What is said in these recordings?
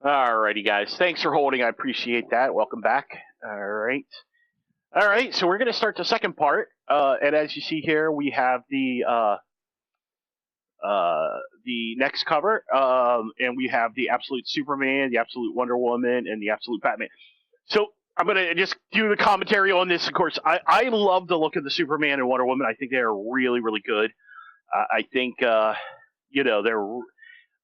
Alrighty, guys. Thanks for holding. I appreciate that. Welcome back. All right. All right. So we're going to start the second part. And as you see here, we have the next cover, and we have the Absolute Superman, the Absolute Wonder Woman, and the Absolute Batman. So I'm going to just do the commentary on this. Of course, I love the look of the Superman and Wonder Woman. I think they are really, really good. I think, they're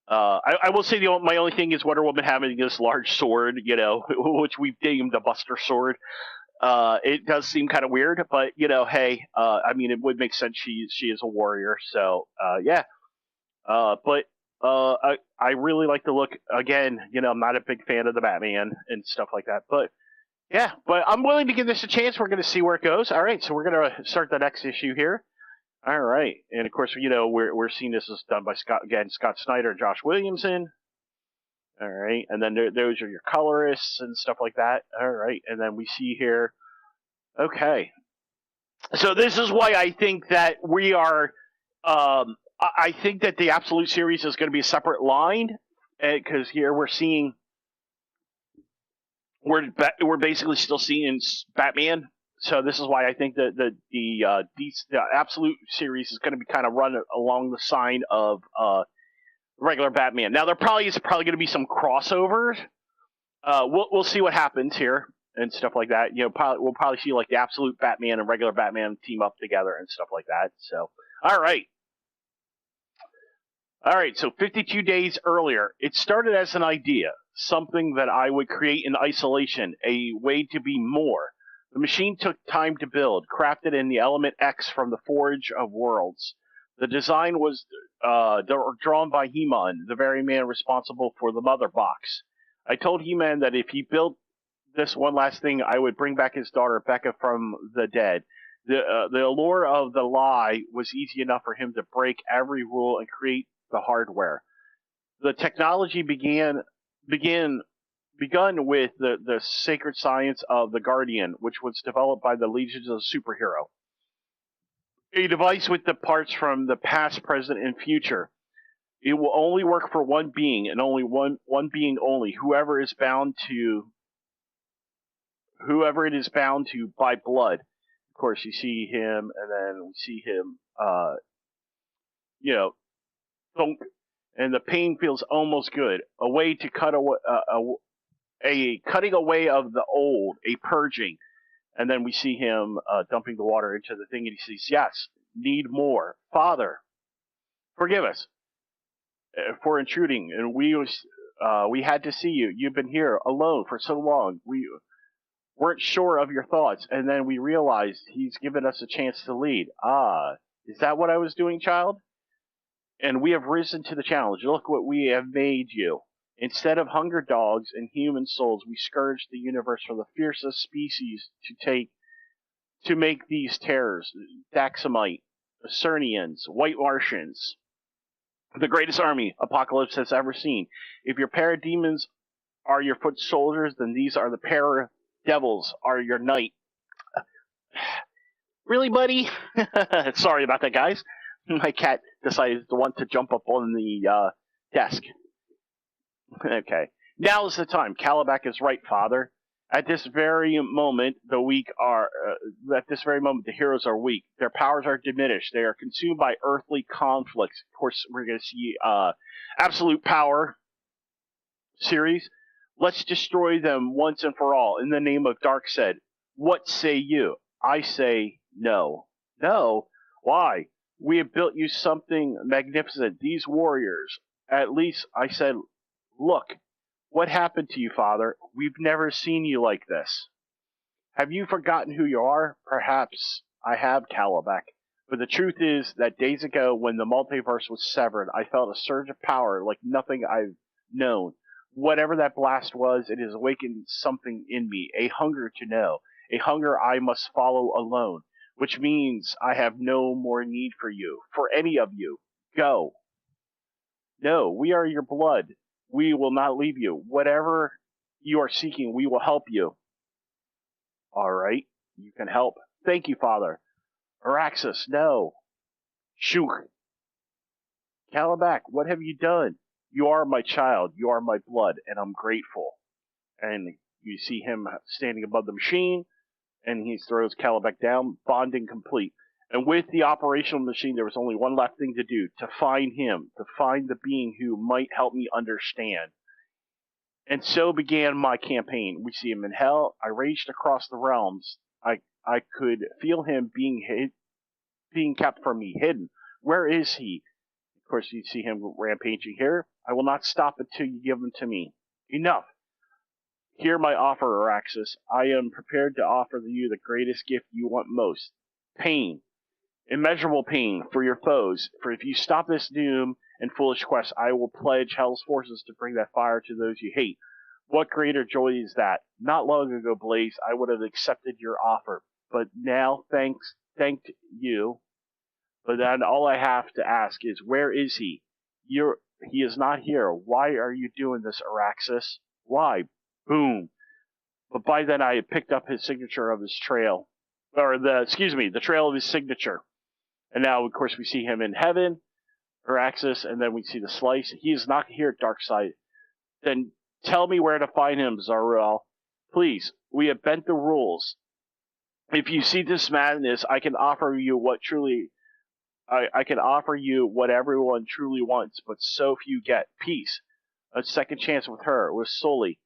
I will say my only thing is Wonder Woman having this large sword, which we've deemed the Buster Sword. It does seem kind of weird, but hey, I mean, it would make sense. She is a warrior, so yeah. But I really like the look. Again, I'm not a big fan of the Batman and stuff like that, but yeah. But I'm willing to give this a chance. We're going to see where it goes. All right, so we're going to start the next issue here. All right, and of course, we're seeing this is done by Scott Snyder, and Josh Williamson. All right, and then those are your colorists and stuff like that. All right, and then we see here. Okay, so this is why I think that we are. I think that the Absolute series is going to be a separate line because here we're seeing we're basically still seeing Batman. So this is why I think that the Absolute series is going to be kind of run along the sign of regular Batman. Now there probably going to be some crossovers. We'll see what happens here and stuff like that. We'll probably see like the Absolute Batman and regular Batman team up together and stuff like that. So all right. So 52 days earlier, it started as an idea, something that I would create in isolation, a way to be more. The machine took time to build, crafted in the element X from the Forge of Worlds. The design was drawn by He-Man, the very man responsible for the Mother Box. I told He-Man that if he built this one last thing, I would bring back his daughter Becca from the dead. The allure of the lie was easy enough for him to break every rule and create the hardware. The technology begun with the sacred science of the Guardian, which was developed by the Legions of Superhero. A device with the parts from the past, present, and future. It will only work for one being, and only one being only. Whoever it is bound to by blood. Of course, you see him, and then we see him, thunk, and the pain feels almost good. A way to cut away, a cutting away of the old, a purging. And then we see him dumping the water into the thing, and he says, "Yes, need more, Father, forgive us for intruding, and we had to see you. You've been here alone for so long. We weren't sure of your thoughts, and then we realized he's given us a chance to lead. Ah, is that what I was doing, child? And we have risen to the challenge. Look what we have made you. Instead of hunger dogs and human souls, we scourged the universe for the fiercest species to make these terrors: Daxamite, Cernians, White Martians, the greatest army Apocalypse has ever seen. If your parademons are your foot soldiers, then these are the paradevils are your knight." Really, buddy? Sorry about that, guys. My cat decided to want to jump up on the desk. Okay. Now is the time. Kalibak is right, Father. At this very moment, the heroes are weak. Their powers are diminished. They are consumed by earthly conflicts. Of course, we're going to see Absolute Power series. Let's destroy them once and for all. In the name of Darkseid. What say you? I say no. No? Why? We have built you something magnificent. These warriors. At least, I said, look, what happened to you, Father? We've never seen you like this. Have you forgotten who you are? Perhaps I have, Kalibak. But the truth is that days ago, when the multiverse was severed, I felt a surge of power like nothing I've known. Whatever that blast was, it has awakened something in me, a hunger to know, a hunger I must follow alone, which means I have no more need for you, for any of you. Go. No, we are your blood. We will not leave you. Whatever you are seeking, we will help you. All right, you can help. Thank you, Father. Araxis, no. Shuk. Kalibak, what have you done? You are my child. You are my blood, and I'm grateful. And you see him standing above the machine, and he throws Kala back down, bonding complete. And with the operational machine, there was only one last thing to do, to find him, to find the being who might help me understand. And so began my campaign. We see him in hell. I raged across the realms. I could feel him being kept from me, hidden. Where is he? Of course, you see him rampaging here. I will not stop until you give him to me. Enough. Hear my offer, Araxis. I am prepared to offer you the greatest gift you want most. Pain. Immeasurable pain for your foes. For if you stop this doom and foolish quest, I will pledge Hell's forces to bring that fire to those you hate. What greater joy is that? Not long ago, Blaze, I would have accepted your offer. But now, thanked you. But then all I have to ask is, where is he? He is not here. Why are you doing this, Araxis? Why? Boom. But by then I had picked up his signature of his trail. The trail of his signature. And now, of course, we see him in heaven, Araxis, and then we see the slice. He is not here, Darkseid. Then tell me where to find him, Zar-Rual. Please, we have bent the rules. If you see this madness, I can offer you I can offer you what everyone truly wants, but so few get. Peace. A second chance with her, with Sully.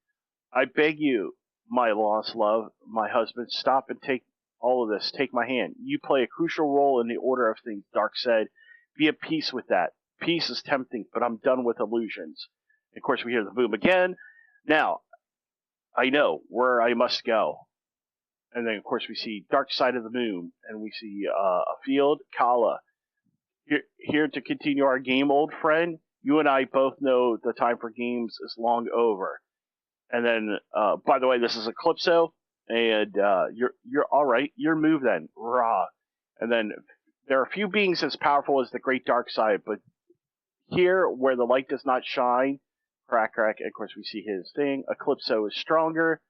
I beg you, my lost love, my husband, stop and take all of this. Take my hand. You play a crucial role in the order of things, Darkseid. Be at peace with that. Peace is tempting, but I'm done with illusions. And of course, we hear the boom again. Now, I know where I must go. And then, of course, we see Dark Side of the Moon, and we see a field, Kala. Here to continue our game, old friend. You and I both know the time for games is long over. And then, by the way, this is Eclipso, and you're all right. Your move then, rah. And then there are few beings as powerful as the Great Dark Side, but here, where the light does not shine, crack. Of course, we see his thing. Eclipso is stronger.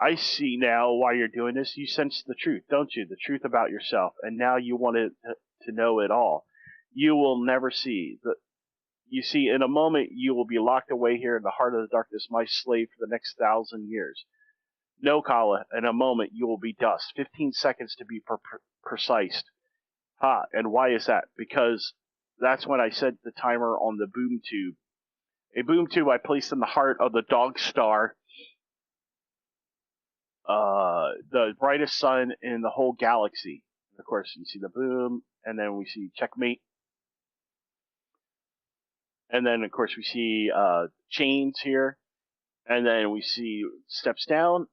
I see now why you're doing this. You sense the truth, don't you? The truth about yourself, and now you want to know it all. You will never see. You see, in a moment, you will be locked away here in the heart of the darkness, my slave, for the next 1,000 years. No, Kala, in a moment, you will be dust. 15 seconds to be precise. And why is that? Because that's when I set the timer on the boom tube. A boom tube I placed in the heart of the dog star, the brightest sun in the whole galaxy. Of course, you see the boom, and then we see checkmate. And then, of course, we see chains here. And then we see steps down.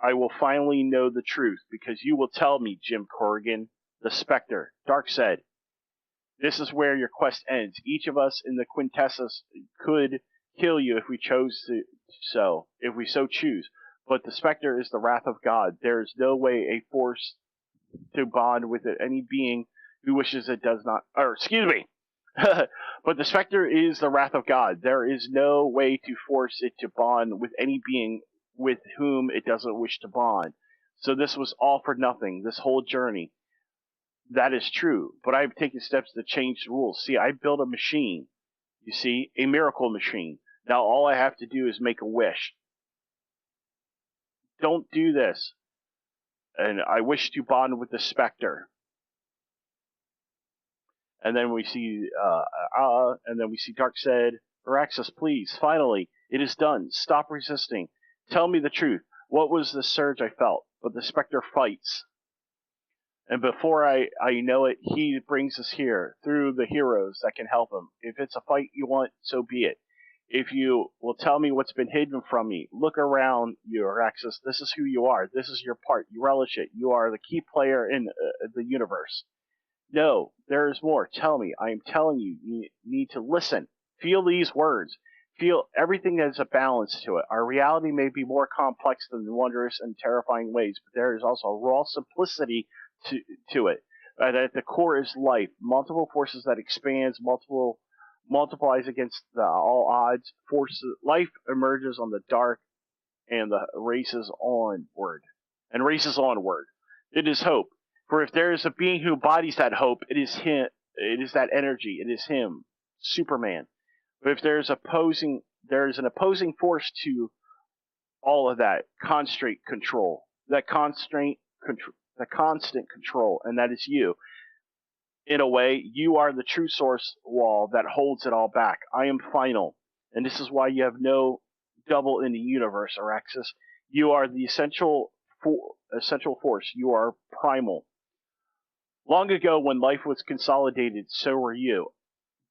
I will finally know the truth, because you will tell me, Jim Corrigan, the Spectre. Darkseid, this is where your quest ends. Each of us in the Quintessence could kill you if we if we so choose. But the Spectre is the wrath of God. There is no way a force to bond with any being who wishes it does not. Or, excuse me. But the Spectre is the wrath of God. There is no way to force it to bond with any being with whom it doesn't wish to bond. So this was all for nothing, this whole journey. That is true, but I've taken steps to change the rules. See, I built a machine, you see, a miracle machine. Now all I have to do is make a wish. Don't do this. And I wish to bond with the Spectre. And then we see, Darkseid, Araxis, please, finally, it is done. Stop resisting. Tell me the truth. What was the surge I felt? But the Spectre fights. And before I know it, he brings us here, through the heroes that can help him. If it's a fight you want, so be it. If you will tell me what's been hidden from me, look around you, Araxis. This is who you are. This is your part. You relish it. You are the key player in the universe. No, there is more. Tell me. I am telling you. You need to listen. Feel these words. Feel everything that has a balance to it. Our reality may be more complex than wondrous and terrifying ways, but there is also a raw simplicity to it. At the core is life. Multiple forces that expands, multiplies against all odds. Life emerges on the dark and races onward. It is hope. For if there is a being who embodies that hope, it is him. It is that energy. It is him, Superman. But if there's an opposing force to all of that constraint control, that constant control, and that is you. In a way, you are the true source wall that holds it all back. I am final, and this is why you have no double in the universe, Araxis. You are the essential force. You are primal. Long ago, when life was consolidated, so were you.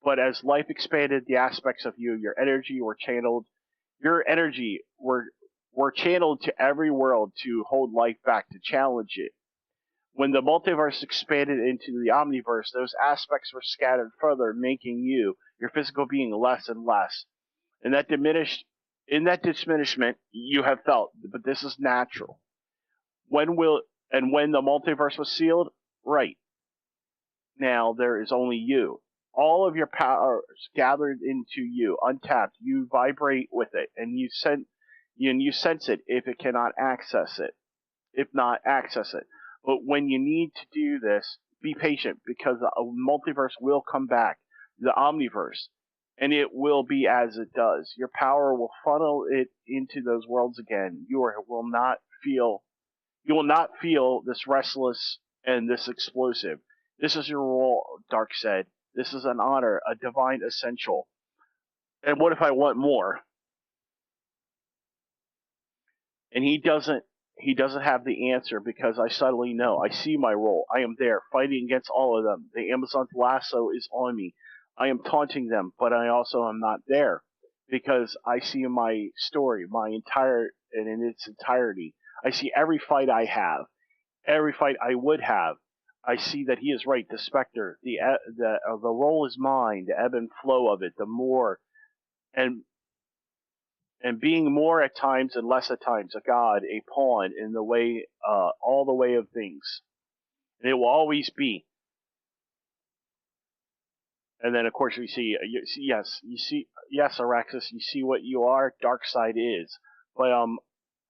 But as life expanded the aspects of you, your energy were channeled. Your energy were channeled to every world to hold life back, to challenge it. When the multiverse expanded into the omniverse, those aspects were scattered further, making you, your physical being, less and less. And that diminishment you have felt, but this is natural. When the multiverse was sealed, right now there is only you. All of your powers gathered into you, untapped. You vibrate with it, and you sense it if it cannot access it. If not, access it. But when you need to do this, be patient because a multiverse will come back, the omniverse, and it will be as it does. Your power will funnel it into those worlds again. You will not feel this restless and this explosive. This is your role, Dark said. This is an honor, a divine essential. And what if I want more? And he doesn't have the answer because I suddenly know. I see my role. I am there, fighting against all of them. The Amazon's lasso is on me. I am taunting them, but I also am not there because I see my story, in its entirety. I see every fight I have, every fight I would have. I see that he is right. The specter, the role is mine. The ebb and flow of it, the more and being more at times and less at times, a god, a pawn in the way, all the way of things. And it will always be. And then, of course, we see, yes, Araxis, you see what you are, Darkseid is. But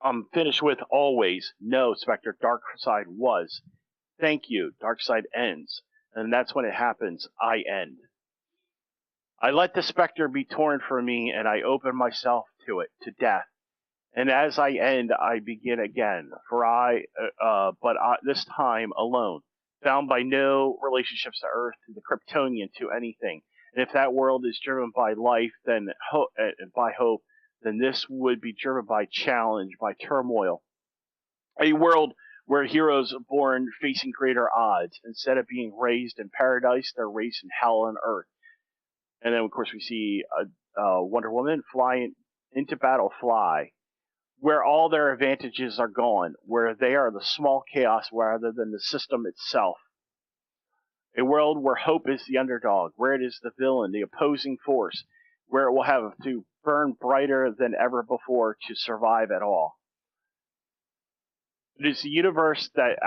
I'm finished with always. No, Spectre, Darkseid was. Thank you, Darkseid ends. And that's when it happens. I end. I let the Spectre be torn from me, and I open myself to it, to death. And as I end, I begin again. This time alone, bound by no relationships to Earth, to the Kryptonian, to anything. And if that world is driven by life, then by hope, then this would be driven by challenge, by turmoil. A world where heroes are born facing greater odds. Instead of being raised in paradise, they're raised in hell on Earth. And then, of course, we see Wonder Woman flying into battle, where all their advantages are gone, where they are the small chaos rather than the system itself. A world where hope is the underdog, where it is the villain, the opposing force, where it will have to burn brighter than ever before to survive at all. It is a universe that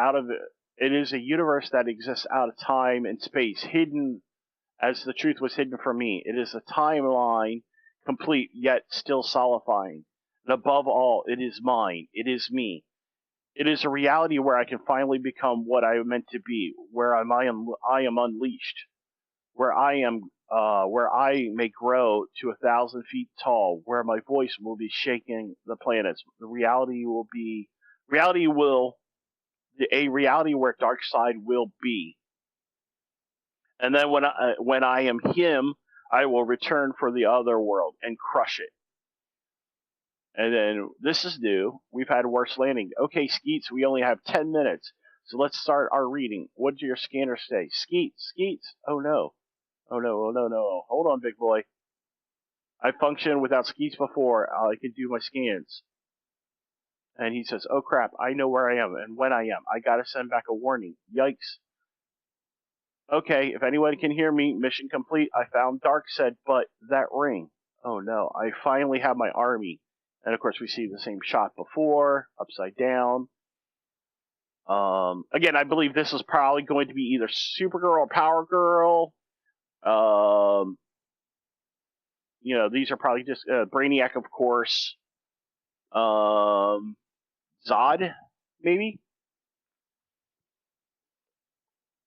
exists out of time and space, hidden as the truth was hidden from me. It is a timeline, complete yet still solidifying. And above all, it is mine. It is me. It is a reality where I can finally become what I am meant to be, where I am unleashed, where I may grow to 1,000 feet tall, where my voice will be shaking the planets. A reality where Darkseid will be. And then when I am him, I will return for the other world and crush it. And then this is new. We've had worse landing. Okay, Skeets, we only have 10 minutes. So let's start our reading. What did your scanner say? Skeets. Oh no. Oh no. Hold on, big boy. I functioned without Skeets before. I can do my scans. And he says, oh crap, I know where I am and when I am. I gotta send back a warning. Yikes. Okay, if anyone can hear me, mission complete. I found Darkseid, but that ring. Oh no, I finally have my army. And of course, we see the same shot before, upside down. Again, I believe this is probably going to be either Supergirl or Power Girl. These are probably just Brainiac, of course. Zod, maybe.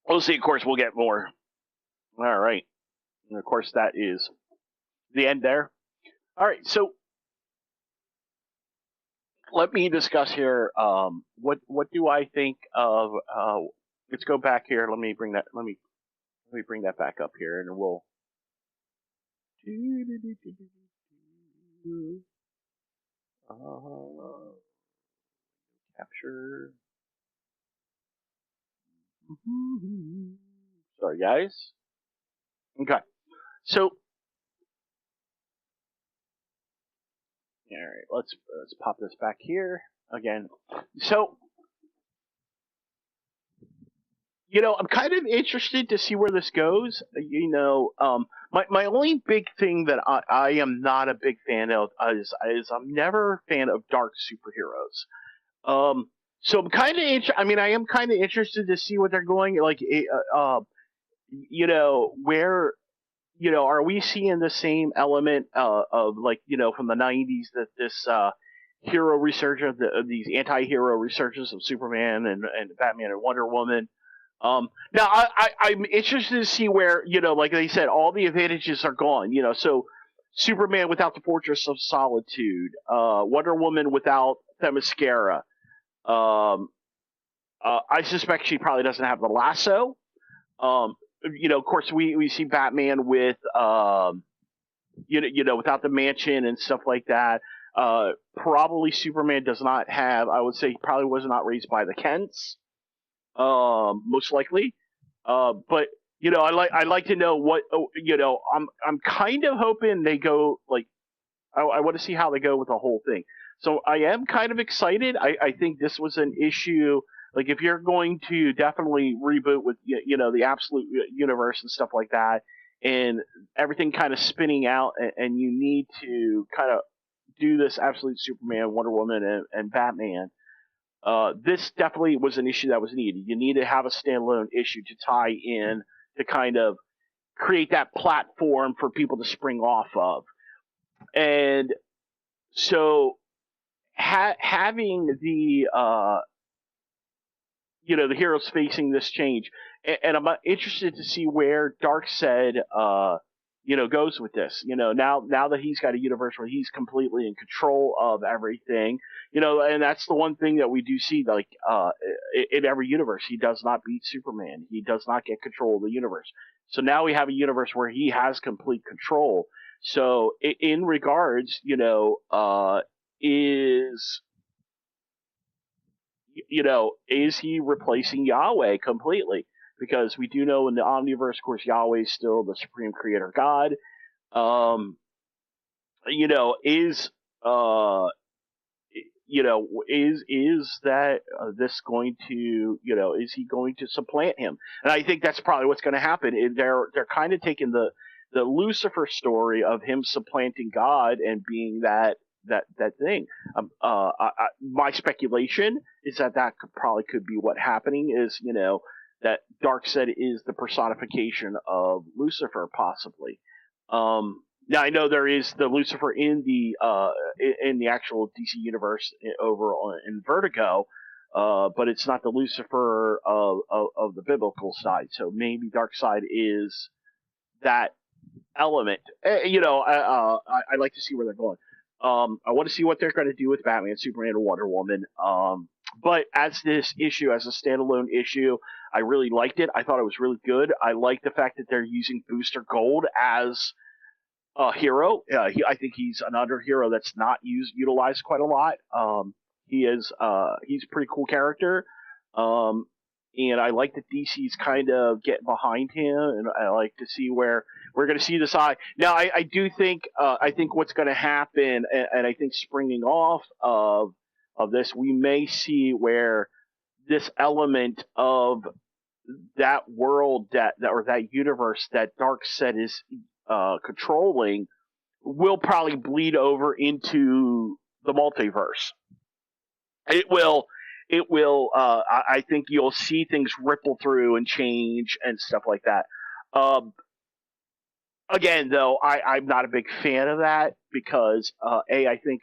We'll see. Of course, we'll get more. All right, and of course that is the end there. All right, so let me discuss here. What do I think of? Let's go back here. Let me bring that back up here, and we'll capture. Sorry, guys. Okay, so all right, let's pop this back here again. So I'm kind of interested to see where this goes. My only big thing that I am not a big fan of is I'm never a fan of dark superheroes. So I'm kind of I mean, I am kind of interested to see what they're going like. Where are we seeing the same element of like from the '90s that this hero resurgence of these anti-hero resurgences of Superman and Batman and Wonder Woman. Now I'm interested to see where like they said, all the advantages are gone. So Superman without the Fortress of Solitude, Wonder Woman without Themyscira. Um, I suspect she probably doesn't have the lasso. Um, of course, we see Batman with without the mansion and stuff like that. Probably Superman does not have. I would say he probably was not raised by the Kents, most likely. But I like to know what I'm kind of hoping they go like I want to see how they go with the whole thing. So I am kind of excited. I think this was an issue. Like if you're going to definitely reboot with the absolute universe and stuff like that, and everything kind of spinning out, and you need to kind of do this absolute Superman, Wonder Woman, and Batman. This definitely was an issue that was needed. You need to have a standalone issue to tie in to kind of create that platform for people to spring off of. And so having the heroes facing this change, and I'm interested to see where Darkseid goes with this. Now that he's got a universe where he's completely in control of everything. And that's the one thing that we do see, like in every universe, he does not beat Superman. He does not get control of the universe. So now we have a universe where he has complete control. So in regards, is is he replacing Yahweh completely? Because we do know in the Omniverse, of course, Yahweh is still the supreme creator God. Um, is is that this going to is he going to supplant him? And I think that's probably what's going to happen. They're kind of taking the Lucifer story of him supplanting God and being that thing. My speculation is that could be what happening is that Darkseid is the personification of Lucifer possibly. Now I know there is the Lucifer in the actual DC universe in Vertigo, but it's not the Lucifer of the biblical side. So maybe Darkseid is that element. I like to see where they're going. I want to see what they're going to do with Batman, Superman, and Wonder Woman. But as this issue, as a standalone issue, I really liked it. I thought it was really good. I like the fact that they're using Booster Gold as a hero. I think he's another hero that's not utilized quite a lot. He's a pretty cool character. And I like that DC's kind of getting behind him, and I like to see where we're going to see this eye. Now, I do think I think what's going to happen, and I think springing off of this, we may see where this element of that world or that universe that Darkseid is controlling will probably bleed over into the multiverse. It will. It will. I think you'll see things ripple through and change and stuff like that. Um, Again, though, I'm not a big fan of that because I think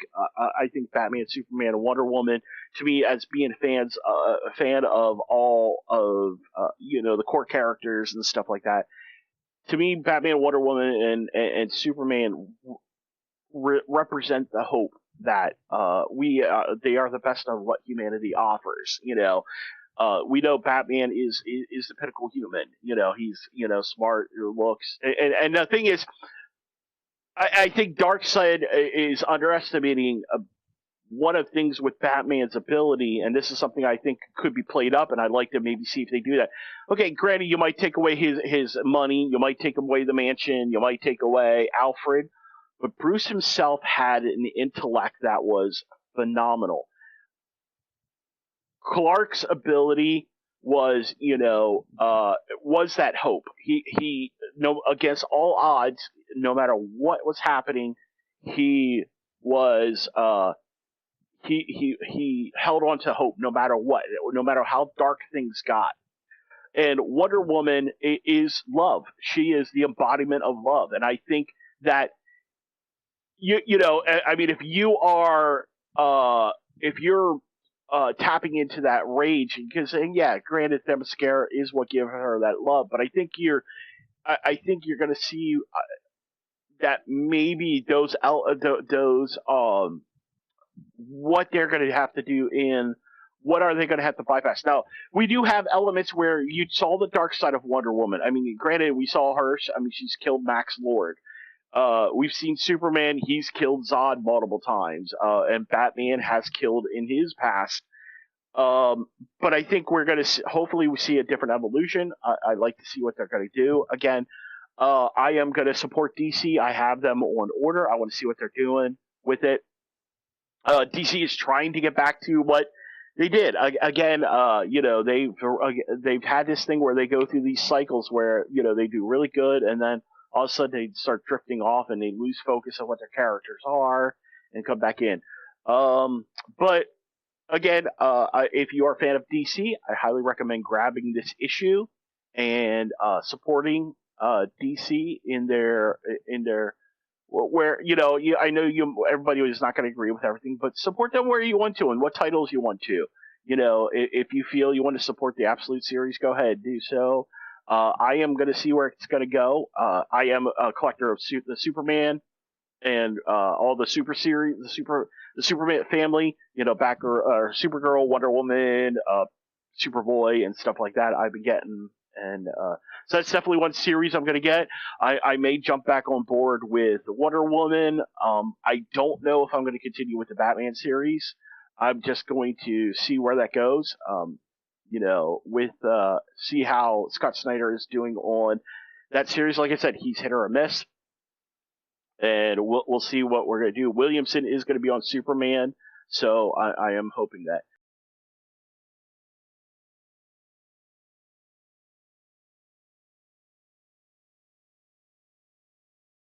Batman, Superman, and Wonder Woman, to me, as being a fan of all of the core characters and stuff like that, to me, Batman, Wonder Woman, and Superman represent the hope that we they are the best of what humanity offers. We know Batman is the pinnacle human. He's smart, looks, and the thing is, I think Darkseid is underestimating one of the things with Batman's ability, and this is something I think could be played up, and I'd like to maybe see if they do that. Okay, granted, you might take away his money, you might take away the mansion, you might take away Alfred, but Bruce himself had an intellect that was phenomenal. Clark's ability was, was that hope. He no against all odds, no matter what was happening, he was he held on to hope no matter what, no matter how dark things got. And Wonder Woman is love. She is the embodiment of love, and I think that I mean, if you're tapping into that rage, because and yeah, granted, Themyscira is what gives her that love, but I think you're going to see that maybe those what they're going to have to do in what are they going to have to bypass. Now, we do have elements where you saw the dark side of Wonder Woman. I mean, granted, we saw her. I mean, she's killed Max Lord. We've seen Superman; he's killed Zod multiple times, and Batman has killed in his past. But I think we're going to hopefully we see a different evolution. I'd like to see what they're going to do. Again, I am going to support DC. I have them on order. I want to see what they're doing with it. DC is trying to get back to what they did. Again, they've had this thing where they go through these cycles where they do really good, and then all of a sudden they start drifting off and they lose focus on what their characters are and come back in. But again, if you are a fan of DC, I highly recommend grabbing this issue and supporting DC in their where I know everybody is not going to agree with everything, but support them where you want to and what titles you want to. If you feel you want to support the Absolute series, go ahead, do so. I am going to see where it's going to go. I am a collector of the Superman and all the Super series, the Superman family. Supergirl, Wonder Woman, Superboy, and stuff like that. I've been getting. And so that's definitely one series I'm going to get. I may jump back on board with Wonder Woman. I don't know if I'm going to continue with the Batman series. I'm just going to see where that goes. See how Scott Snyder is doing on that series. Like I said, he's hit or a miss, and we'll see what we're going to do. Williamson is going to be on Superman, so I am hoping that.